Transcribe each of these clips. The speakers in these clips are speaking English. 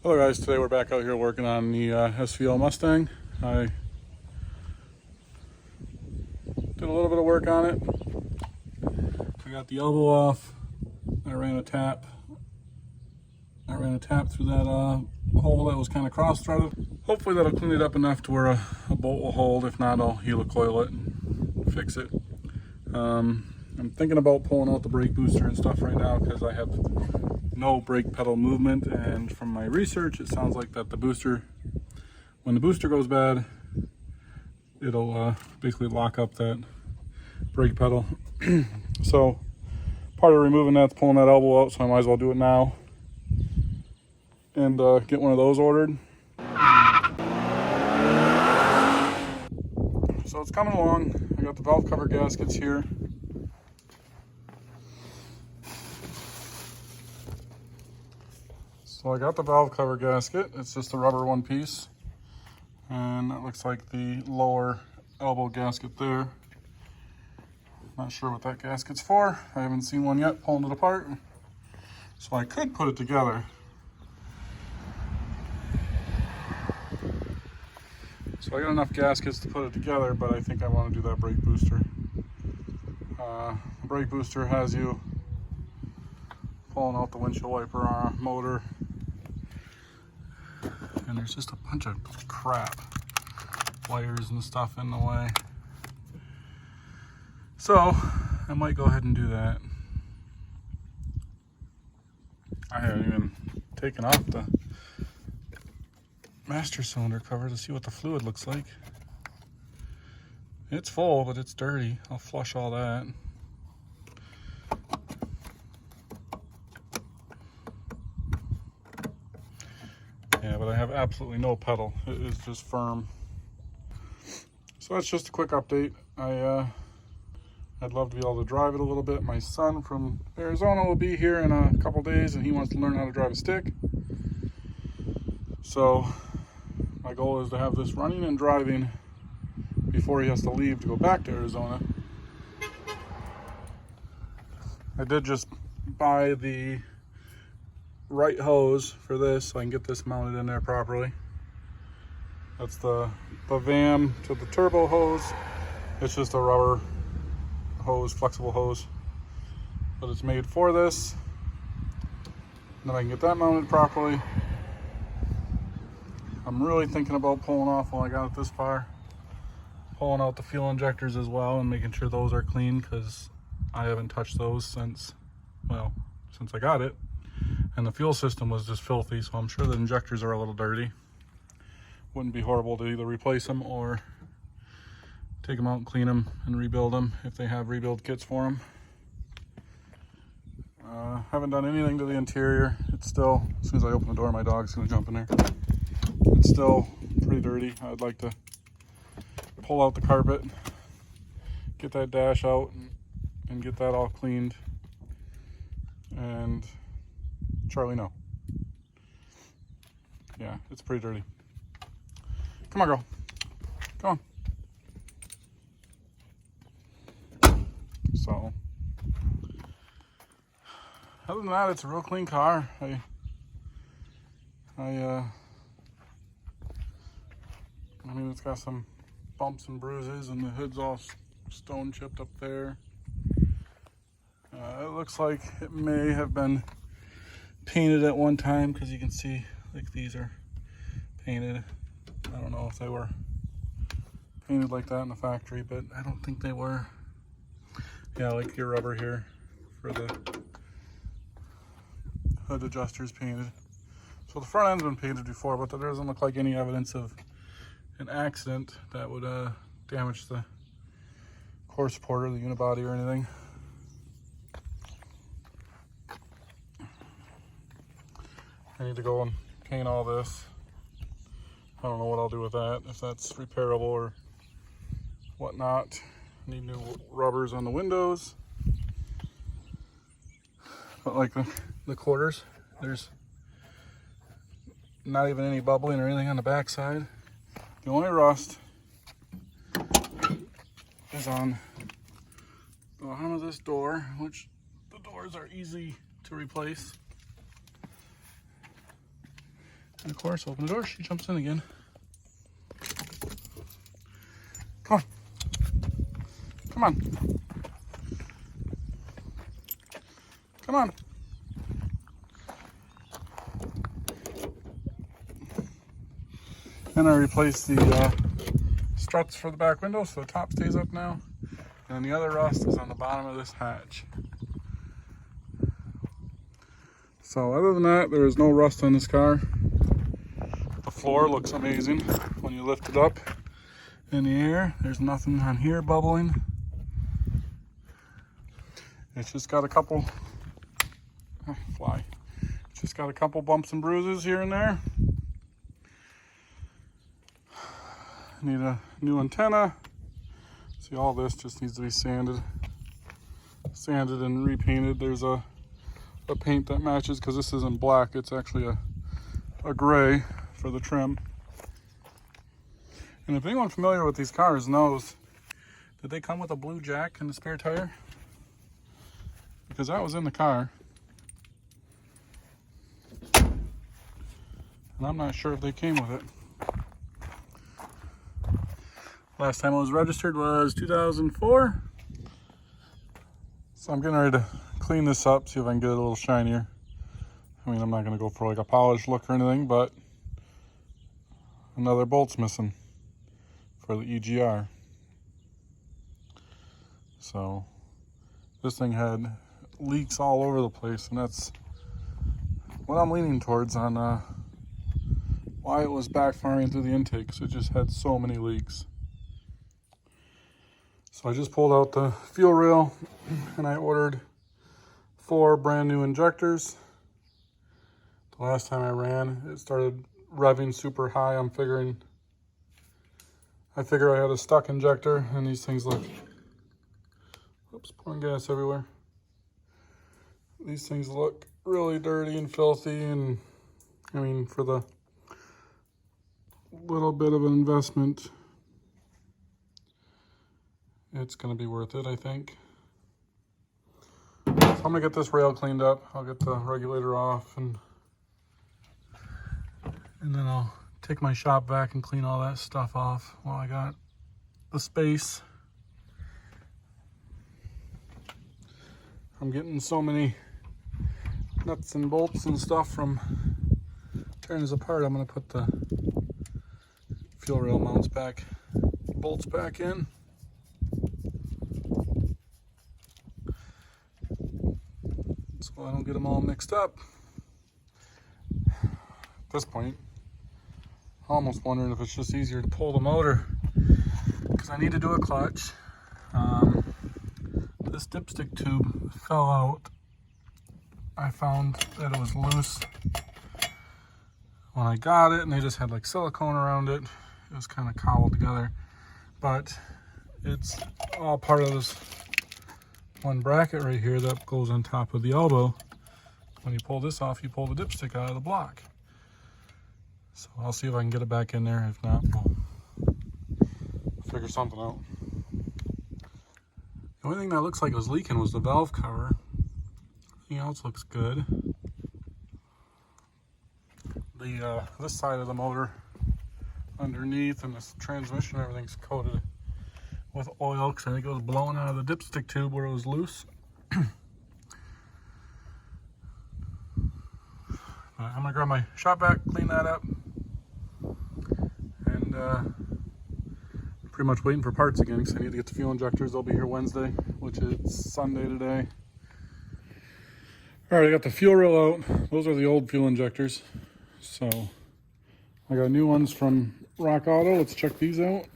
Hello guys, today we're back out here working on the SVO Mustang. I did a little bit of work on it. I got the elbow off. I ran a tap through that hole that was kind of cross-threaded. Hopefully that'll clean it up enough to where a bolt will hold. If not, I'll helicoil it and fix it. I'm thinking about pulling out the brake booster and stuff right now because I have no brake pedal movement, and from my research it sounds like that the booster, when the booster goes bad, it'll basically lock up that brake pedal. So part of removing that's pulling that elbow out, so I might as well do it now and get one of those ordered. So it's coming along. I got the valve cover gaskets here. So I got the valve cover gasket. It's just a rubber one piece. And that looks like the lower elbow gasket there. Not sure what that gasket's for. I haven't seen one yet pulling it apart. So I could put it together. So I got enough gaskets to put it together, but I think I want to do that brake booster. The brake booster has you pulling out the windshield wiper motor. And there's just a bunch of crap, wires and stuff in the way. So I might go ahead and do that. I haven't even taken off the master cylinder cover to see what the fluid looks like. It's full, but it's dirty. I'll flush all that. Yeah, but I have absolutely no pedal. It is just firm. So that's just a quick update. I'd love to be able to drive it a little bit. My son from Arizona will be here in a couple days, and he wants to learn how to drive a stick. So my goal is to have this running and driving before he has to leave to go back to Arizona. I did just buy the right hose for this so I can get this mounted in there properly. That's the VAM to the turbo hose. It's just a rubber hose, flexible hose, but it's made for this. And then I can get that mounted properly. I'm really thinking about pulling off, while I got it this far, pulling out the fuel injectors as well and making sure those are clean, because I haven't touched those since I got it. And the fuel system was just filthy, so I'm sure the injectors are a little dirty. Wouldn't be horrible to either replace them or take them out and clean them and rebuild them if they have rebuild kits for them. Haven't done anything to the interior. It's still, as soon as I open the door, my dog's gonna jump in there. It's still pretty dirty. I'd like to pull out the carpet, get that dash out, and get that all cleaned. And Charlie, no. Yeah, it's pretty dirty. Come on, girl. Come on. So, other than that, it's a real clean car. I mean, it's got some bumps and bruises, and the hood's all stone chipped up there. It looks like it may have been painted at one time, because you can see like these are painted. I don't know if they were painted like that in the factory, but I don't think they were. Yeah, like your rubber here for the hood adjusters painted. So the front end's been painted before, but there doesn't look like any evidence of an accident that would damage the core supporter, the unibody, or anything. I need to go and paint all this. I don't know what I'll do with that, if that's repairable or whatnot. I need new rubbers on the windows. But like the quarters, there's not even any bubbling or anything on the back side. The only rust is on the bottom of this door, which the doors are easy to replace. And of course, open the door, she jumps in again. Come on. Come on. Come on. And I replaced the struts for the back window, so the top stays up now. And the other rust is on the bottom of this hatch. So other than that, there is no rust on this car. The floor looks amazing when you lift it up in the air. There's nothing on here bubbling. It's just got a couple, It's just got a couple bumps and bruises here and there. Need a new antenna. See, all this just needs to be sanded and repainted. There's a paint that matches, because this isn't black, it's actually a gray for the trim. And if anyone familiar with these cars knows that they come with a blue jack in the spare tire, because that was in the car, and I'm not sure if they came with it. Last time it was registered was 2004. So I'm getting ready to clean this up, see if I can get it a little shinier. I mean, I'm not going to go for like a polished look or anything, but another bolt's missing for the EGR. So this thing had leaks all over the place, and that's what I'm leaning towards on why it was backfiring through the intake, because it just had so many leaks. So I just pulled out the fuel rail and I ordered 4 brand new injectors. The last time I ran, it started revving super high. I figure I had a stuck injector, and these things look, oops, pouring gas everywhere. These things look really dirty and filthy, and I mean, for the little bit of an investment, it's going to be worth it, I think. So I'm going to get this rail cleaned up. I'll get the regulator off, and then I'll take my shop vac and clean all that stuff off while I got the space. I'm getting so many nuts and bolts and stuff from tearing this apart. I'm going to put the fuel rail mounts back, bolts back in. So I don't get them all mixed up. At this point, I'm almost wondering if it's just easier to pull the motor, because I need to do a clutch. This dipstick tube fell out. I found that it was loose when I got it, and they just had like silicone around it. It was kind of cobbled together, but it's all part of this one bracket right here that goes on top of the elbow. When you pull this off, you pull the dipstick out of the block. So I'll see if I can get it back in there. If not, we'll figure something out. The only thing that looks like it was leaking was the valve cover. Everything else looks good. This side of the motor underneath, and this transmission, everything's coated with oil, because I think it was blowing out of the dipstick tube where it was loose. I'm gonna grab my shop vac, clean that up, and pretty much waiting for parts again, because I need to get the fuel injectors. They'll be here Wednesday, which is Sunday today. All right, I got the fuel rail out. Those are the old fuel injectors. So I got new ones from Rock Auto. Let's check these out.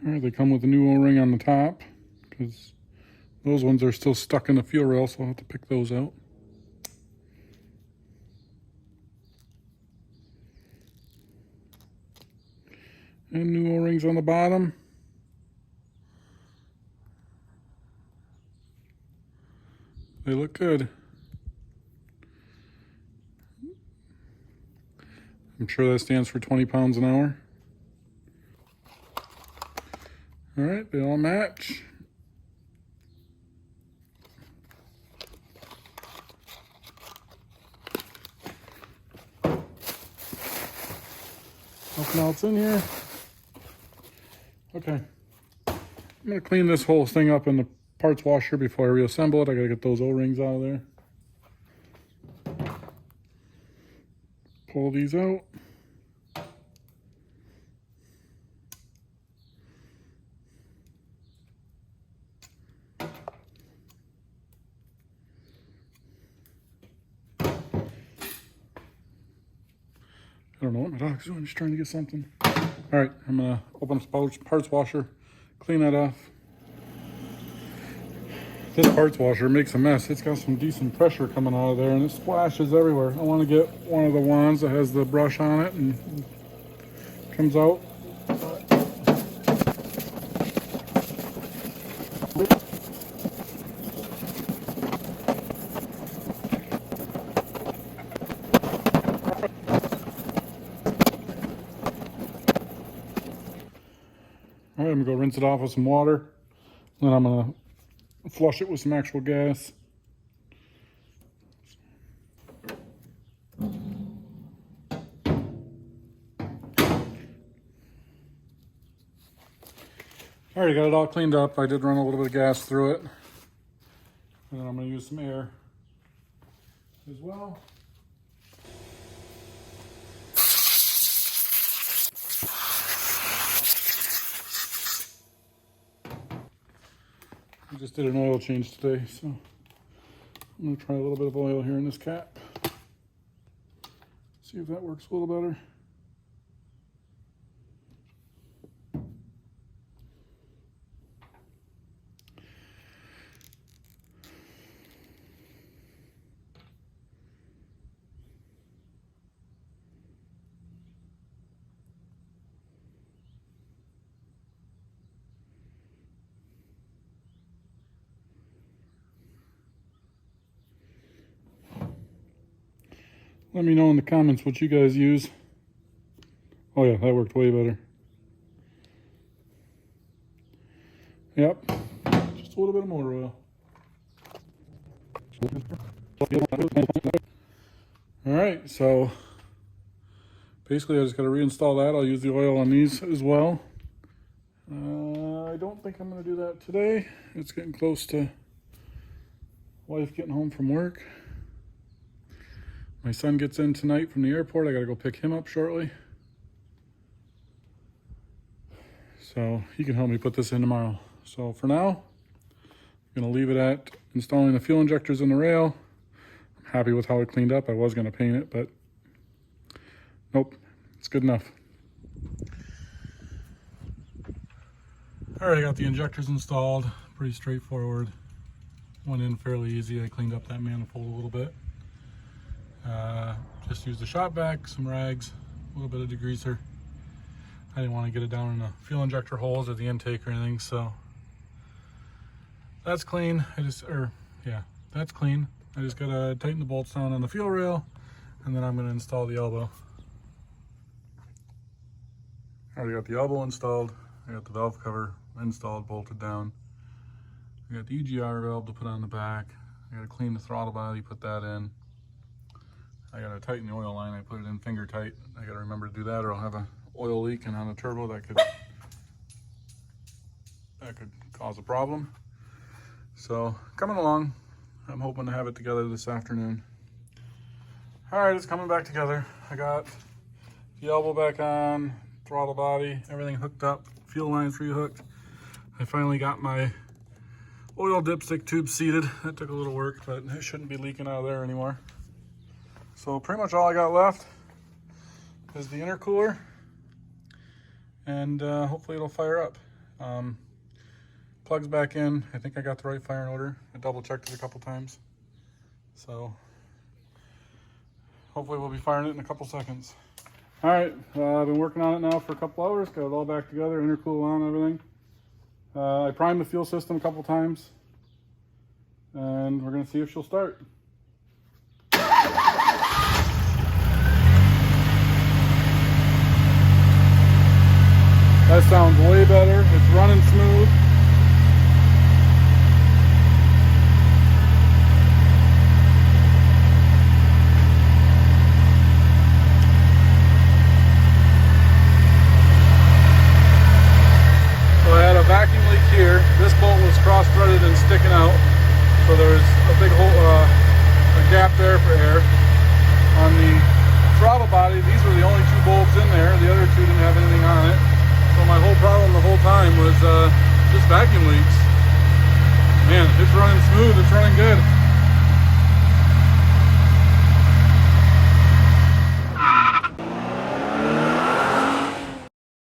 All right, they come with a new O-ring on the top, because those ones are still stuck in the fuel rail, so I'll have to pick those out. And new O-rings on the bottom. They look good. I'm sure that stands for 20 pounds an hour. All right, they all match. Nothing else in here. Okay. I'm gonna clean this whole thing up in the parts washer before I reassemble it. I gotta get those O-rings out of there. Pull these out. I don't know what my dog's doing, just trying to get something. All right, I'm gonna open up the parts washer, clean that off. This parts washer makes a mess. It's got some decent pressure coming out of there and it splashes everywhere. I wanna get one of the wands that has the brush on it and comes out. All right, I'm gonna go rinse it off with some water. Then I'm gonna flush it with some actual gas. All right, I got it all cleaned up. I did run a little bit of gas through it. And then I'm gonna use some air as well. I just did an oil change today, so I'm gonna try a little bit of oil here in this cap. See if that works a little better. Let me know in the comments what you guys use. Oh yeah, that worked way better. Yep, just a little bit more oil. All right, so basically I just got to reinstall that. I'll use the oil on these as well. I don't think I'm going to do that today. It's getting close to wife getting home from work. My son gets in tonight from the airport. I got to go pick him up shortly. So he can help me put this in tomorrow. So for now, I'm going to leave it at installing the fuel injectors in the rail. I'm happy with how it cleaned up. I was going to paint it, but nope, it's good enough. All right, I got the injectors installed. Pretty straightforward. Went in fairly easy. I cleaned up that manifold a little bit. Just used the shop vac, some rags, a little bit of degreaser. I didn't want to get it down in the fuel injector holes or the intake or anything, so that's clean. That's clean. I just gotta tighten the bolts down on the fuel rail, and then I'm gonna install the elbow. I already got the elbow installed. I got the valve cover installed, bolted down. I got the EGR valve to put on the back. I gotta clean the throttle body, put that in. I gotta tighten the oil line. I put it in finger tight. I gotta remember to do that, or I'll have a oil leak, and on the turbo that could cause a problem. So coming along. I'm hoping to have it together this afternoon. All right, it's coming back together. I got the elbow back on, throttle body, everything hooked up, fuel lines rehooked. I finally got my oil dipstick tube seated. That took a little work, but it shouldn't be leaking out of there anymore. So pretty much all I got left is the intercooler, and hopefully it'll fire up. Plugs back in. I think I got the right firing order. I double checked it a couple times. So hopefully we'll be firing it in a couple seconds. All right, I've been working on it now for a couple hours. Got it all back together, intercooler on, everything. I primed the fuel system a couple times. and we're going to see if she'll start. That sounds way better. It's running smooth. So I had a vacuum leak here. This bolt was cross-threaded and sticking out. So there's a big hole, a gap there for air. On the throttle body, these were the only two bulbs in there. The other two didn't have anything on it. So my whole problem the whole time was just vacuum leaks. Man, it's running smooth, it's running good.